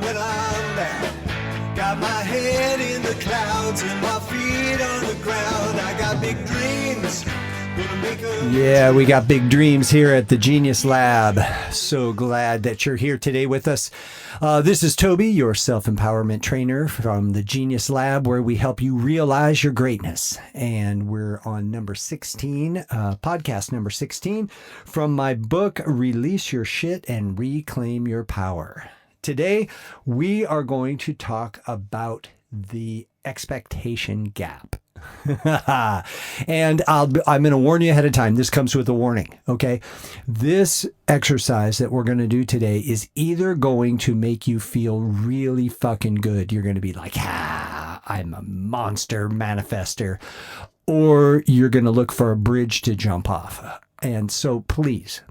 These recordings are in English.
when I'm down. Got my head in the clouds and my feet on the ground. I got big dreams. Yeah, we got big dreams here at the Genius Lab. So glad that you're here today with us. This is Toby, your self-empowerment trainer from the Genius Lab, where we help you realize your greatness. And we're on number 16, podcast number 16, from my book, Release Your Shit and Reclaim Your Power. Today, we are going to talk about the expectation gap. And I'm going to warn you ahead of time. This comes with a warning. Okay. This exercise that we're going to do today is either going to make you feel really fucking good. You're going to be like, I'm a monster manifester, or you're going to look for a bridge to jump off. And so please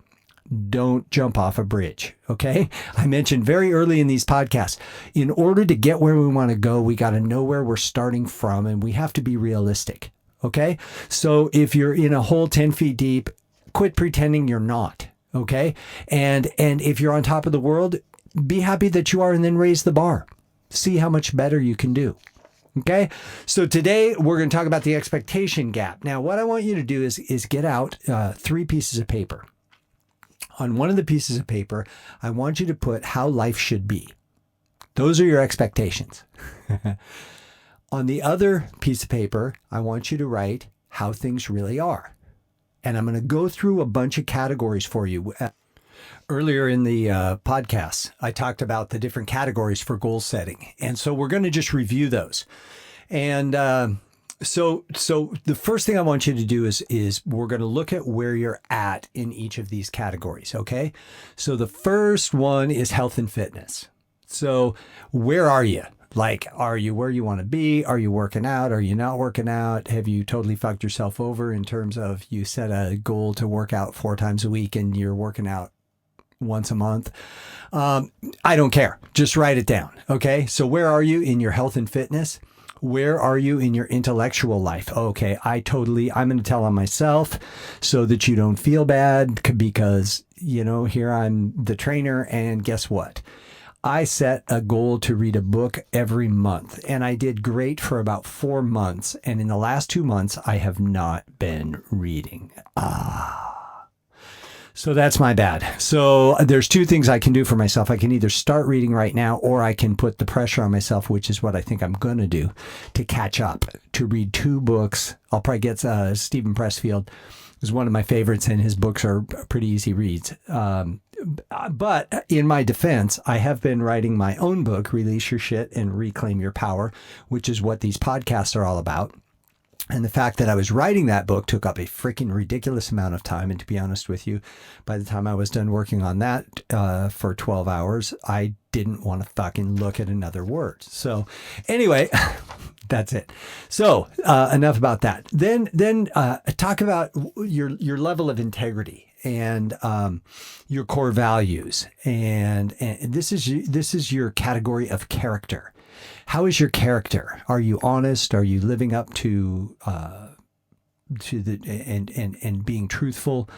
don't jump off a bridge. Okay. I mentioned very early in these podcasts, in order to get where we want to go, we got to know where we're starting from, and we have to be realistic. Okay. So if you're in a hole 10 feet deep, quit pretending you're not. Okay. And if you're on top of the world, be happy that you are, and then raise the bar. See how much better you can do. Okay. So today we're going to talk about the expectation gap. Now, what I want you to do is get out 3 pieces of paper. On one of the pieces of paper, I want you to put how life should be. Those are your expectations. On the other piece of paper, I want you to write how things really are. And I'm going to go through a bunch of categories for you. Earlier in the podcast, I talked about the different categories for goal setting. And so we're going to just review those. And So the first thing I want you to do is we're going to look at where you're at in each of these categories. Okay. So the first one is health and fitness. So where are you? Like, are you where you want to be? Are you working out? Are you not working out? Have you totally fucked yourself over in terms of you set a goal to work out 4 times a week and you're working out once a month? I don't care. Just write it down. Okay. So where are you in your health and fitness? Where are you in your intellectual life? Okay, I'm going to tell on myself so that you don't feel bad, because, here I'm the trainer, and guess what? I set a goal to read a book every month, and I did great for about 4 months. And in the last 2 months, I have not been reading. So that's my bad. So there's 2 things I can do for myself. I can either start reading right now, or I can put the pressure on myself, which is what I think I'm going to do, to catch up, to read 2 books. I'll probably get Stephen Pressfield is one of my favorites, and his books are pretty easy reads. But in my defense, I have been writing my own book, Release Your Shit and Reclaim Your Power, which is what these podcasts are all about. And the fact that I was writing that book took up a freaking ridiculous amount of time. And to be honest with you, by the time I was done working on that for 12 hours, I didn't want to fucking look at another word. So anyway, that's it. So enough about that. Then talk about your level of integrity and your core values. And this is your category of character. How is your character? Are you honest? Are you living up to the and being truthful?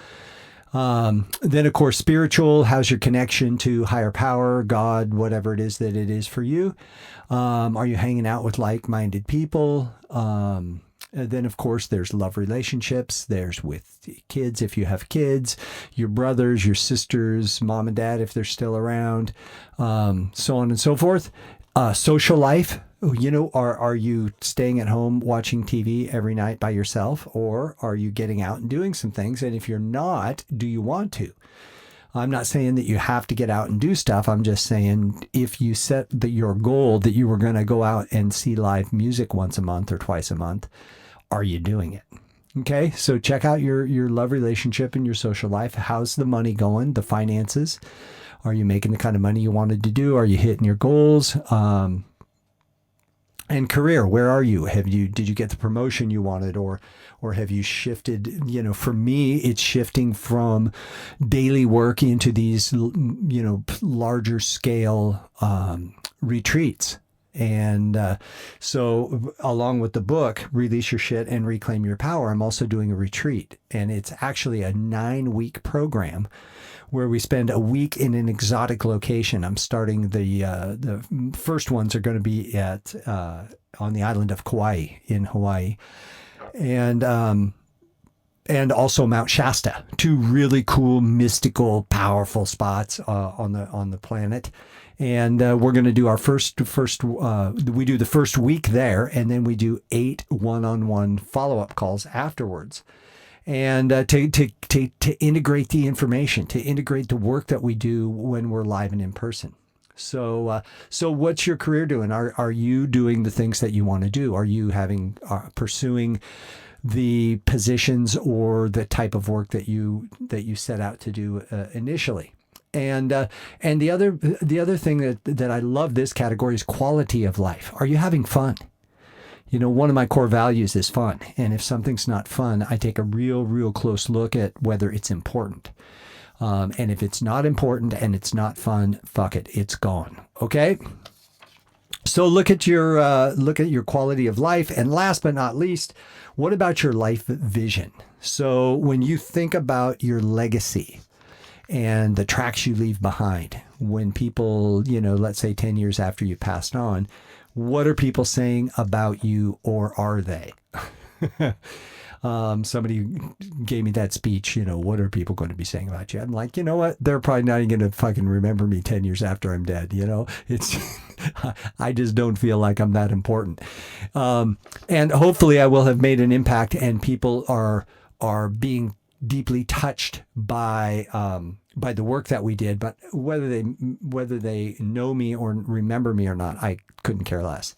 Then of course, spiritual. How's your connection to higher power, God, whatever it is that it is for you? Are you hanging out with like-minded people? And then of course, there's love relationships. There's with kids, if you have kids, your brothers, your sisters, mom and dad, if they're still around, so on and so forth. Social life, are you staying at home watching TV every night by yourself, or are you getting out and doing some things? And if you're not, do you want to? I'm not saying that you have to get out and do stuff. I'm just saying if you set your goal that you were going to go out and see live music once a month or twice a month, are you doing it? Okay, so check out your love relationship and your social life. How's the money going? The finances? Are you making the kind of money you wanted to do? Are you hitting your goals? And career, where are you? Did you get the promotion you wanted, or have you shifted? For me, it's shifting from daily work into these, larger scale retreats. And so along with the book, Release Your Shit and Reclaim Your Power, I'm also doing a retreat. And it's actually a 9-week program where we spend a week in an exotic location. I'm starting the first ones are going to be at on the island of Kauai in Hawaii. And also Mount Shasta, 2 really cool, mystical, powerful spots on the planet. And we're going to do our first. We do the first week there, and then we do 8 one-on-one follow-up calls afterwards, and to integrate the information, to integrate the work that we do when we're live and in person. So what's your career doing? Are you doing the things that you want to do? Are you pursuing the positions or the type of work that you set out to do initially? And the other thing that I love this category is quality of life. Are you having fun? One of my core values is fun. And if something's not fun, I take a real close look at whether it's important. And if it's not important and it's not fun, fuck it, it's gone. Okay. So look at your quality of life. And last but not least, what about your life vision? So when you think about your legacy and the tracks you leave behind, when people, let's say 10 years after you passed on, what are people saying about you, or are they? Somebody gave me that speech, what are people going to be saying about you? I'm like, you know what? They're probably not even going to fucking remember me 10 years after I'm dead. It's, I just don't feel like I'm that important. And hopefully I will have made an impact, and people are being deeply touched by the work that we did, but whether they know me or remember me or not, I couldn't care less.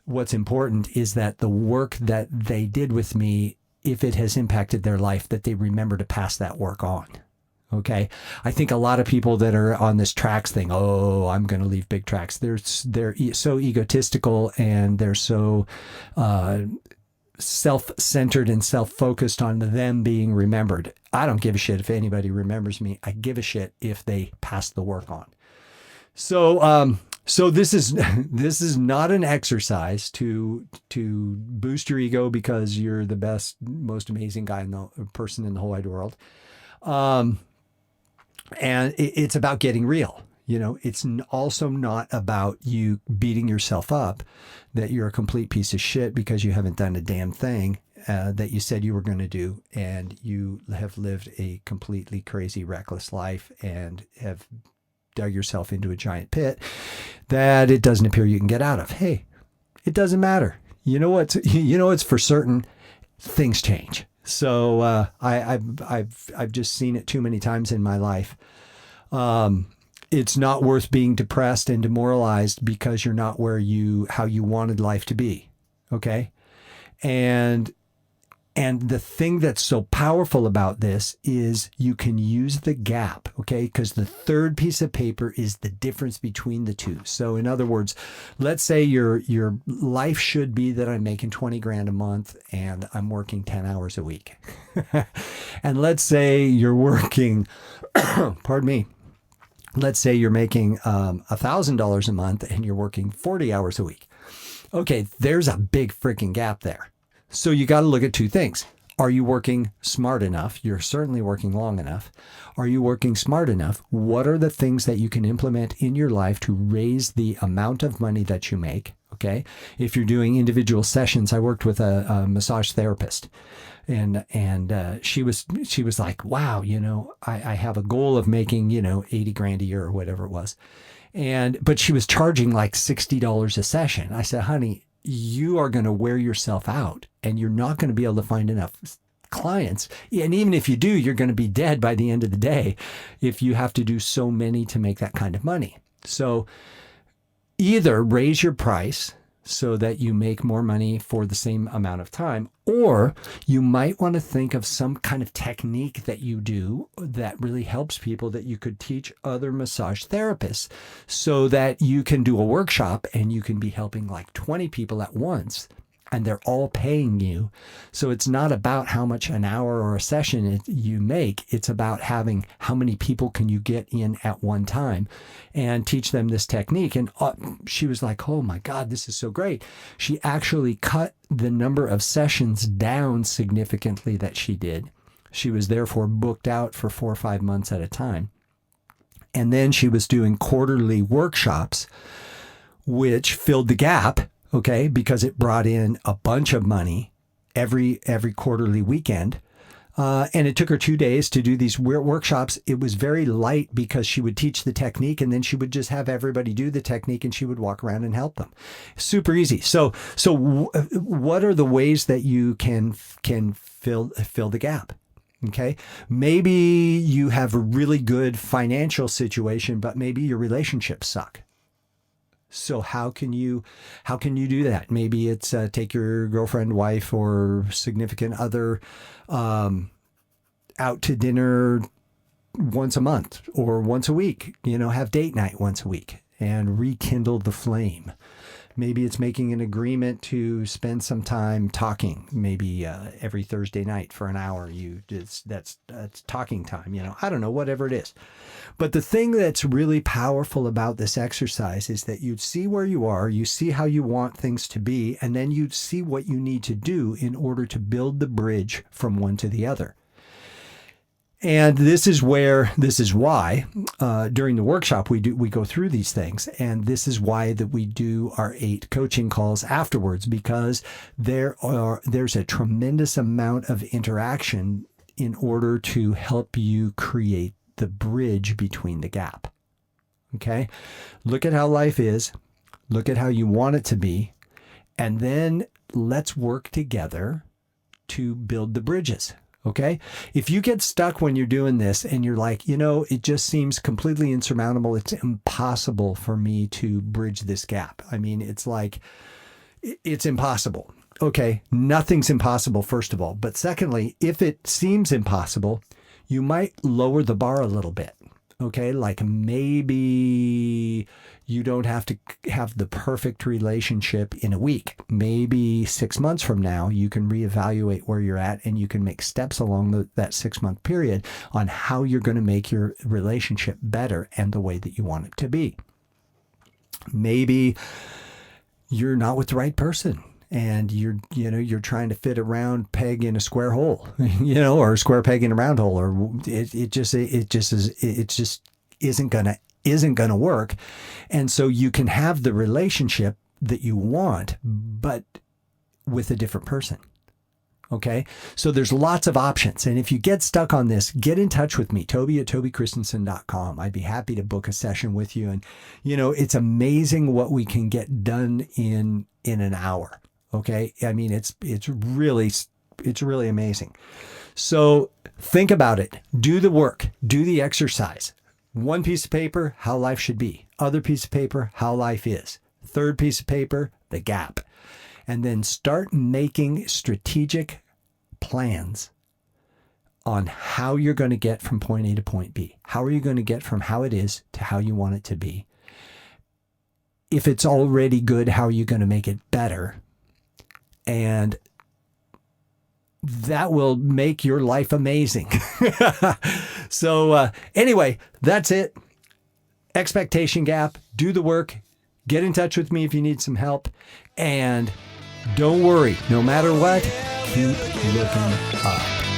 What's important is that the work that they did with me, if it has impacted their life, that they remember to pass that work on. Okay. I think a lot of people that are on this tracks thing, I'm going to leave big tracks. They're so egotistical, and they're so, self-centered and self-focused on them being remembered. I don't give a shit if anybody remembers me. I give a shit if they pass the work on. So this is not an exercise to boost your ego because you're the best, most amazing person in the whole wide world. And it's about getting real. It's also not about you beating yourself up that you're a complete piece of shit because you haven't done a damn thing that you said you were going to do, and you have lived a completely crazy, reckless life and have dug yourself into a giant pit that it doesn't appear you can get out of. Hey, it doesn't matter. It's for certain, things change. So I've just seen it too many times in my life. It's not worth being depressed and demoralized because you're not how you wanted life to be. Okay. And the thing that's so powerful about this is you can use the gap. Okay. Because the third piece of paper is the difference between the two. So in other words, let's say your life should be that I'm making 20 grand a month and I'm working 10 hours a week. And let's say you're working, pardon me. Let's say you're making $1,000 a month and you're working 40 hours a week. Okay, there's a big freaking gap there. So you got to look at 2 things. Are you working smart enough? You're certainly working long enough. Are you working smart enough? What are the things that you can implement in your life to raise the amount of money that you make? Okay. If you're doing individual sessions, I worked with a massage therapist. And she was like, wow, I have a goal of making, 80 grand a year or whatever it was. But she was charging like $60 a session. I said, honey, you are going to wear yourself out and you're not going to be able to find enough clients. And even if you do, you're going to be dead by the end of the day if you have to do so many to make that kind of money. So either raise your price so that you make more money for the same amount of time, or you might want to think of some kind of technique that you do that really helps people that you could teach other massage therapists so that you can do a workshop and you can be helping like 20 people at once and they're all paying you. So it's not about how much an hour or a session you make. It's about having how many people can you get in at one time and teach them this technique. And she was like, oh my God, this is so great. She actually cut the number of sessions down significantly that she did. She was therefore booked out for 4 or 5 months at a time. And then she was doing quarterly workshops, which filled the gap. Okay, because it brought in a bunch of money every quarterly weekend. And it took her 2 days to do these workshops. It was very light because she would teach the technique and then she would just have everybody do the technique and she would walk around and help them. Super easy. So what are the ways that you can fill the gap? Okay, maybe you have a really good financial situation, but maybe your relationships suck. So how can you do that? Maybe it's take your girlfriend, wife, or significant other out to dinner once a month or once a week. Have date night once a week and rekindle the flame. Maybe it's making an agreement to spend some time talking. Maybe every Thursday night for an hour. That's talking time. I don't know, whatever it is. But the thing that's really powerful about this exercise is that you see where you are, you see how you want things to be, and then you see what you need to do in order to build the bridge from one to the other. And this is why during the workshop we go through these things, and this is why that we do our 8 coaching calls afterwards, because there's a tremendous amount of interaction in order to help you create the bridge between the gap. Okay? Look at how life is, look at how you want it to be, and then let's work together to build the bridges. Okay. If you get stuck when you're doing this and you're like, it just seems completely insurmountable. It's impossible for me to bridge this gap. I mean, it's like, it's impossible. Okay. Nothing's impossible, first of all. But secondly, if it seems impossible, you might lower the bar a little bit. Okay. Like maybe you don't have to have the perfect relationship in a week. Maybe 6 months from now, you can reevaluate where you're at and you can make steps along that 6-month period on how you're going to make your relationship better and the way that you want it to be. Maybe you're not with the right person and you're trying to fit a round peg in a square hole, or a square peg in a round hole, or it just isn't going to work. And so you can have the relationship that you want, but with a different person. Okay. So there's lots of options. And if you get stuck on this, get in touch with me, Toby at tobychristensen.com. I'd be happy to book a session with you. And, it's amazing what we can get done in an hour. Okay. I mean, it's really amazing. So think about it, do the work, do the exercise. One piece of paper, how life should be. Other piece of paper, how life is. Third piece of paper, the gap. And then start making strategic plans on how you're going to get from point A to point B. How are you going to get from how it is to how you want it to be? If it's already good, how are you going to make it better? And that will make your life amazing. So anyway, that's it. Expectation gap, do the work, get in touch with me if you need some help, and don't worry, no matter what, keep looking up.